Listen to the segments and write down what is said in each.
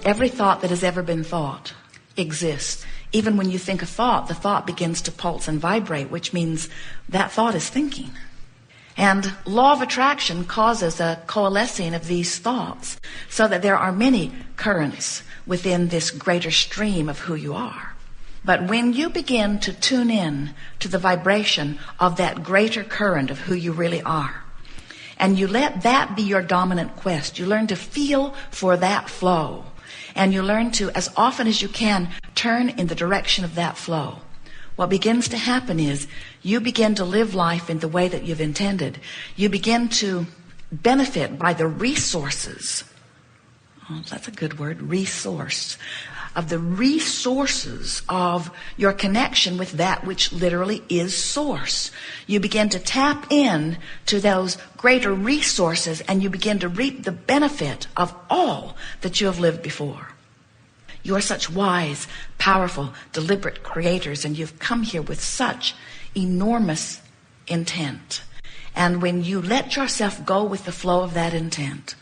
Every thought that has ever been thought exists. Even when you think a thought, the thought begins to pulse and vibrate, which means that thought is thinking. And law of attraction causes a coalescing of these thoughts so that there are many currents within this greater stream of who you are. But when you begin to tune in to the vibration of that greater current of who you really are, and you let that be your dominant quest, you learn to feel for that flow, and you learn to, as often as you can, turn in the direction of that flow. What begins to happen is you begin to live life in the way that you've intended. You begin to benefit by the resources. Oh, that's a good word, resource. Of the resources of your connection with that which literally is source. You begin to tap in to those greater resources, and you begin to reap the benefit of all that you have lived before. You are such wise, powerful, deliberate creators, and you've come here with such enormous intent. And when you let yourself go with the flow of that intent,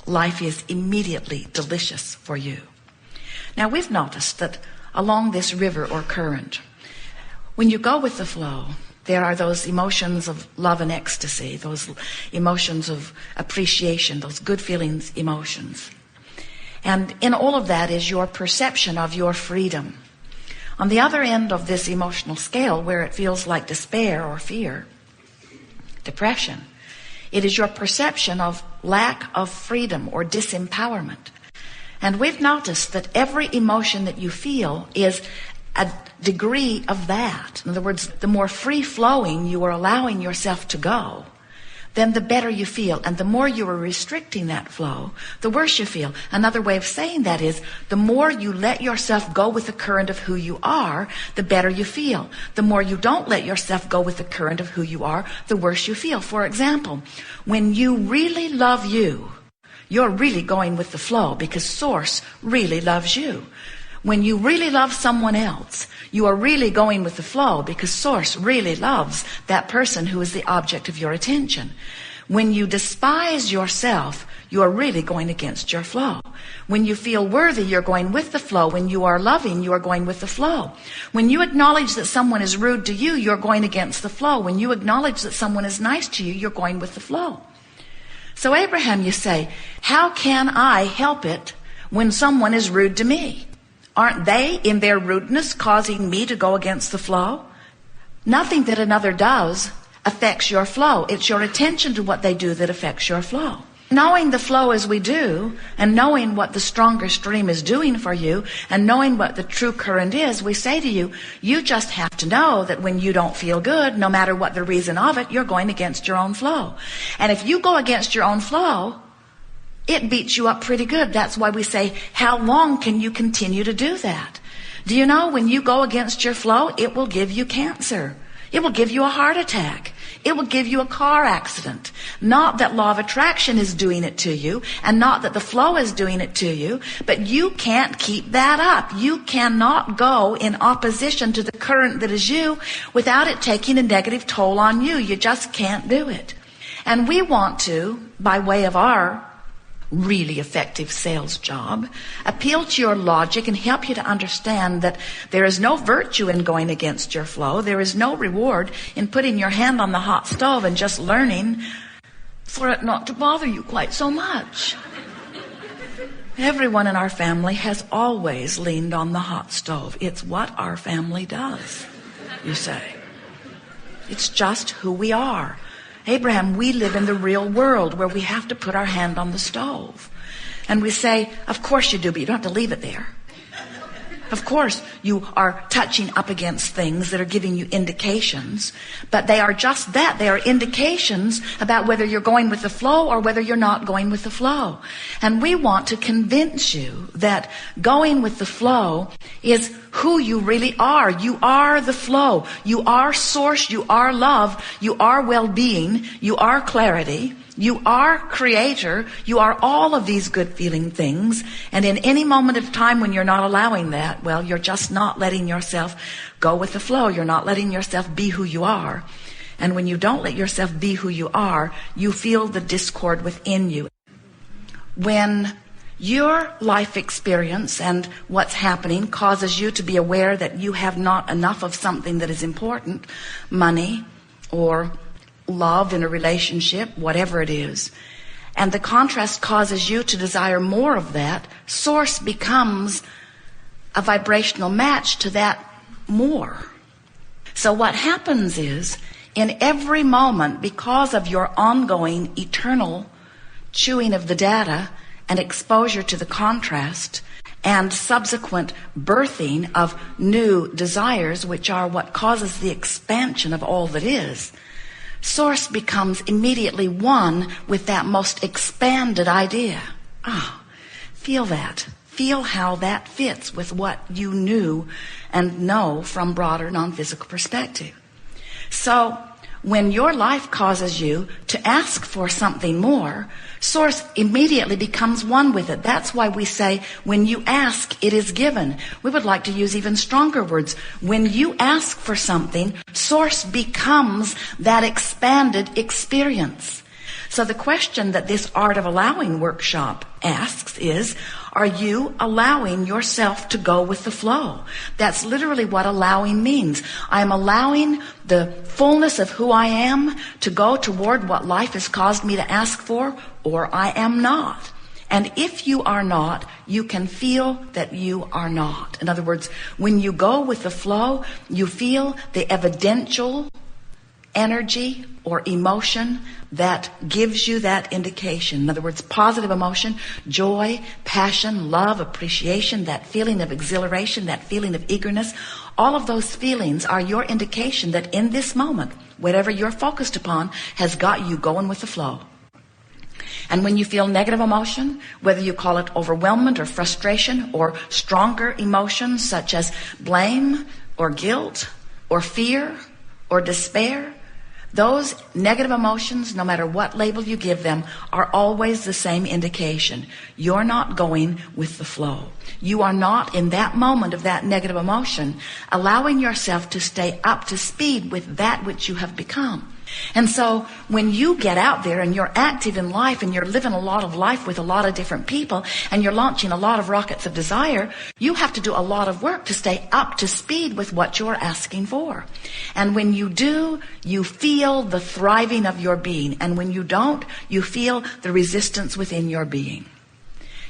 life is immediately delicious for you. Now, we've noticed that along this river or current, when you go with the flow, there are those emotions of love and ecstasy, those emotions of appreciation, those good feelings emotions. And in all of that is your perception of your freedom. On the other end of this emotional scale, where it feels like despair or fear, depression, it is your perception of lack of freedom or disempowerment. And we've noticed that every emotion that you feel is a degree of that. In other words, the more free-flowing you are allowing yourself to go, then the better you feel. And the more you are restricting that flow, the worse you feel. Another way of saying that is, the more you let yourself go with the current of who you are, the better you feel. The more you don't let yourself go with the current of who you are, the worse you feel. For example, when you really love you, you're really going with the flow because Source really loves you. When you really love someone else, you are really going with the flow because Source really loves that person who is the object of your attention. When you despise yourself, you are really going against your flow. When you feel worthy, you're going with the flow. When you are loving, you are going with the flow. When you acknowledge that someone is rude to you, you're going against the flow. When you acknowledge that someone is nice to you, you're going with the flow. So Abraham, you say, how can I help it when someone is rude to me? Aren't they, in their rudeness, causing me to go against the flow? Nothing that another does affects your flow. It's your attention to what they do that affects your flow. Knowing the flow as we do, and knowing what the stronger stream is doing for you, and knowing what the true current is, we say to you, you just have to know that when you don't feel good, no matter what the reason of it, you're going against your own flow. And if you go against your own flow, it beats you up pretty good. That's why we say, how long can you continue to do that? Do you know when you go against your flow, it will give you cancer. It will give you a heart attack. It will give you a car accident. Not that law of attraction is doing it to you, and not that the flow is doing it to you, but you can't keep that up. You cannot go in opposition to the current that is you without it taking a negative toll on you. You just can't do it. And we want to, by way of our really effective sales job, appeal to your logic and help you to understand that there is no virtue in going against your flow. There is no reward in putting your hand on the hot stove and just learning for it not to bother you quite so much. Everyone in our family has always leaned on the hot stove. It's what our family does, you say. It's just who we are. Abraham, we live in the real world where we have to put our hand on the stove. And we say, of course you do, but you don't have to leave it there. Of course, you are touching up against things that are giving you indications, but they are just that. They are indications about whether you're going with the flow or whether you're not going with the flow. And we want to convince you that going with the flow is who you really are. You are the flow. You are source. You are love. You are well-being. You are clarity. You are creator. You are all of these good feeling things. And in any moment of time when you're not allowing that, well, you're just not letting yourself go with the flow. You're not letting yourself be who you are. And when you don't let yourself be who you are, you feel the discord within you. When Your life experience and what's happening causes you to be aware that you have not enough of something that is important, money or love in a relationship, whatever it is. And the contrast causes you to desire more of that. Source becomes a vibrational match to that more. So what happens is, in every moment, because of your ongoing eternal chewing of the data and exposure to the contrast and subsequent birthing of new desires, which are what causes the expansion of all that is, Source becomes immediately one with that most expanded idea. Feel that. Feel how that fits with what you knew and know from broader non-physical perspective. So when your life causes you to ask for something more, Source immediately becomes one with it. That's why we say, when you ask, it is given. We would like to use even stronger words. When you ask for something, Source becomes that expanded experience. So the question that this Art of Allowing workshop asks is, are you allowing yourself to go with the flow? That's literally what allowing means. I'm allowing the fullness of who I am to go toward what life has caused me to ask for, or I am not. And if you are not, you can feel that you are not. In other words, when you go with the flow, you feel the evidential energy or emotion that gives you that indication. In other words, positive emotion, joy, passion, love, appreciation, that feeling of exhilaration, that feeling of eagerness. All of those feelings are your indication that in this moment, whatever you're focused upon has got you going with the flow. And when you feel negative emotion, whether you call it overwhelmment or frustration or stronger emotions such as blame or guilt or fear or despair, those negative emotions, no matter what label you give them, are always the same indication. You're not going with the flow. You are not, in that moment of that negative emotion, allowing yourself to stay up to speed with that which you have become. And so when you get out there and you're active in life and you're living a lot of life with a lot of different people and you're launching a lot of rockets of desire, you have to do a lot of work to stay up to speed with what you're asking for. And when you do, you feel the thriving of your being. And when you don't, you feel the resistance within your being.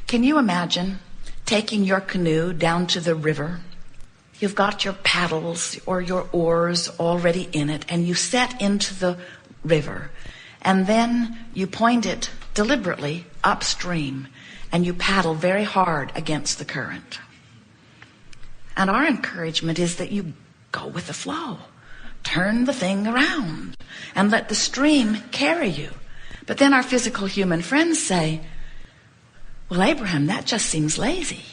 Can you imagine taking your canoe down to the river? You've got your paddles or your oars already in it, and you set into the river, and then you point it deliberately upstream, and you paddle very hard against the current. And our encouragement is that you go with the flow. Turn the thing around and let the stream carry you. But then our physical human friends say, well, Abraham, that just seems lazy.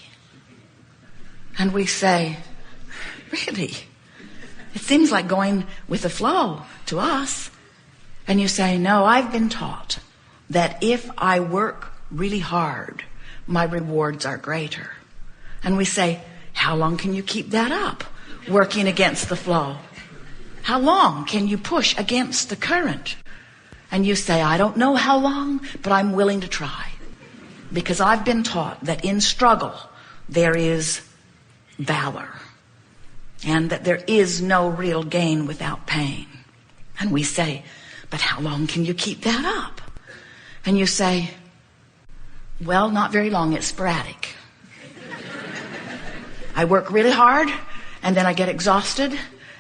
And we say, really? It seems like going with the flow to us. And you say, no, I've been taught that if I work really hard, my rewards are greater. And we say, how long can you keep that up, working against the flow? How long can you push against the current? And you say, I don't know how long, but I'm willing to try. Because I've been taught that in struggle, there is valor. And that there is no real gain without pain. And we say, but how long can you keep that up? And you say, well, not very long, it's sporadic. I work really hard, and then I get exhausted,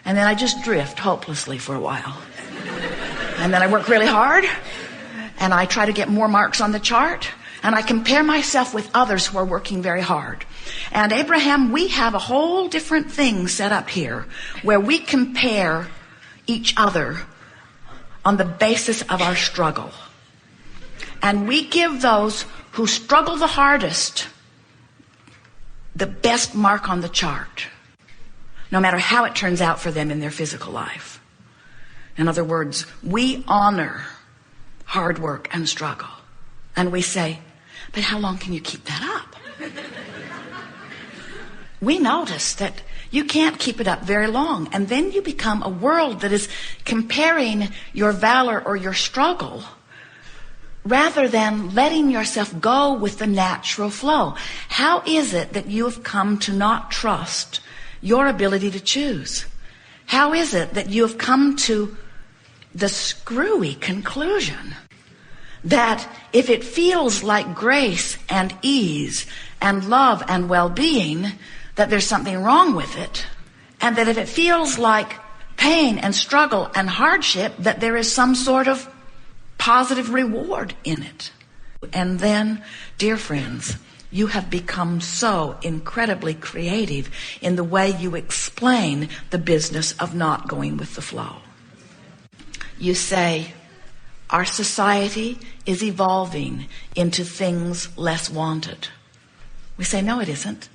and then I just drift hopelessly for a while. And then I work really hard, and I try to get more marks on the chart, and I compare myself with others who are working very hard. And Abraham, we have a whole different thing set up here where we compare each other on the basis of our struggle. And we give those who struggle the hardest the best mark on the chart, no matter how it turns out for them in their physical life. In other words, we honor hard work and struggle. And we say, but how long can you keep that up? We notice that you can't keep it up very long. And then you become a world that is comparing your valor or your struggle rather than letting yourself go with the natural flow. How is it that you have come to not trust your ability to choose? How is it that you have come to the screwy conclusion that if it feels like grace and ease and love and well-being, that there's something wrong with it, and that if it feels like pain and struggle and hardship, that there is some sort of positive reward in it? And then, dear friends, you have become so incredibly creative in the way you explain the business of not going with the flow. You say, our society is evolving into things less wanted. We say, no, it isn't.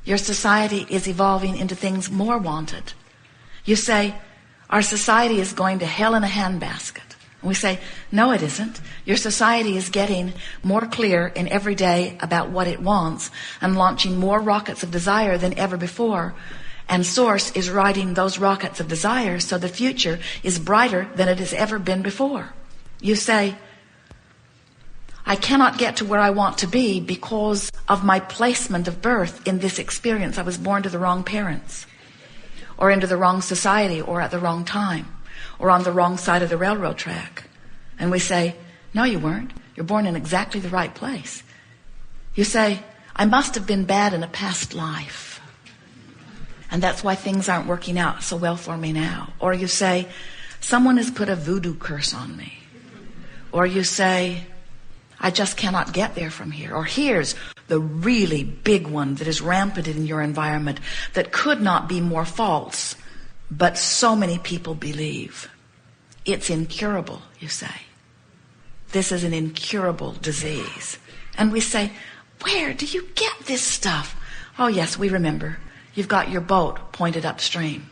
Your society is evolving into things more wanted. You say, our society is going to hell in a handbasket. And we say, no, it isn't. Your society is getting more clear in every day about what it wants and launching more rockets of desire than ever before. And Source is riding those rockets of desire, so the future is brighter than it has ever been before. You say, I cannot get to where I want to be because of my placement of birth in this experience. I was born to the wrong parents, or into the wrong society, or at the wrong time, or on the wrong side of the railroad track. And we say, no, you weren't. You're born in exactly the right place. You say, I must have been bad in a past life, and that's why things aren't working out so well for me now. Or you say, someone has put a voodoo curse on me. Or you say, I just cannot get there from here. Or here's the really big one that is rampant in your environment that could not be more false, but so many people believe. It's incurable, you say. This is an incurable disease. And we say, where do you get this stuff? Oh yes, we remember. You've got your boat pointed upstream.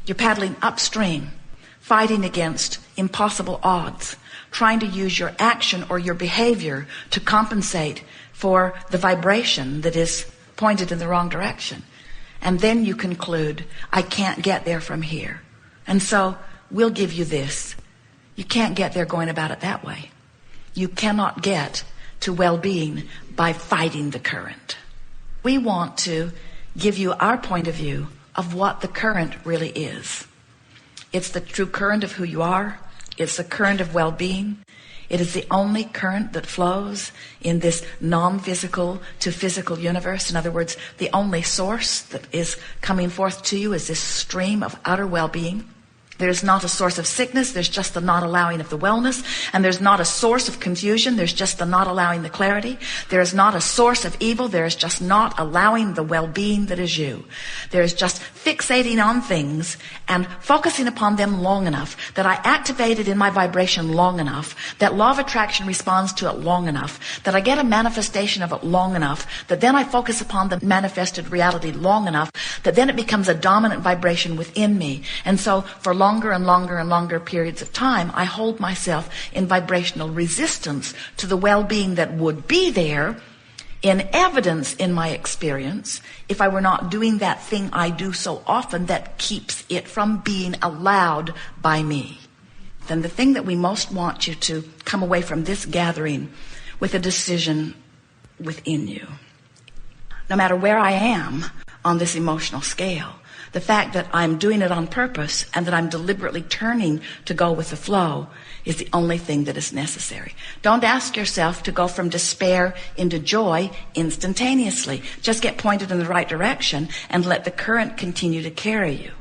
You're paddling upstream, fighting against impossible odds, trying to use your action or your behavior to compensate for the vibration that is pointed in the wrong direction. And then you conclude, I can't get there from here. And so we'll give you this. You can't get there going about it that way. You cannot get to well-being by fighting the current. We want to give you our point of view of what the current really is. It's the true current of who you are. It's the current of well-being. It is the only current that flows in this non-physical to physical universe. In other words, the only source that is coming forth to you is this stream of utter well-being. There's not a source of sickness, there's just the not allowing of the wellness. And there's not a source of confusion, there's just the not allowing the clarity. There's not a source of evil, there's just not allowing the well-being that is you. There's just fixating on things and focusing upon them long enough that I activate it in my vibration long enough, that law of attraction responds to it long enough, that I get a manifestation of it long enough, that then I focus upon the manifested reality long enough, that then it becomes a dominant vibration within me. And so for longer and longer and longer periods of time, I hold myself in vibrational resistance to the well-being that would be there in evidence in my experience if I were not doing that thing I do so often that keeps it from being allowed by me. Then the thing that we most want you to come away from this gathering with a decision within you. No matter where I am on this emotional scale, the fact that I'm doing it on purpose and that I'm deliberately turning to go with the flow is the only thing that is necessary. Don't ask yourself to go from despair into joy instantaneously. Just get pointed in the right direction and let the current continue to carry you.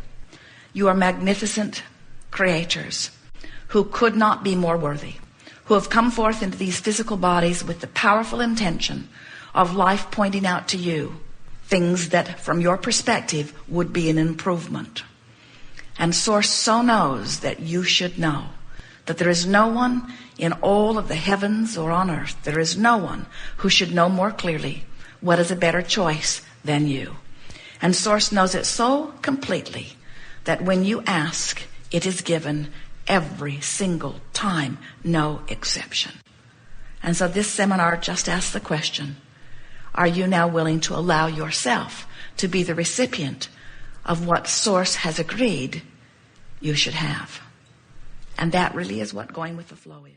You are magnificent creators who could not be more worthy, who have come forth into these physical bodies with the powerful intention of life pointing out to you things that from your perspective would be an improvement. And Source so knows that you should know that there is no one in all of the heavens or on earth, there is no one who should know more clearly what is a better choice than you. And Source knows it so completely that when you ask, it is given every single time, no exception. And so this seminar just asks the question, are you now willing to allow yourself to be the recipient of what Source has agreed you should have? And that really is what going with the flow is.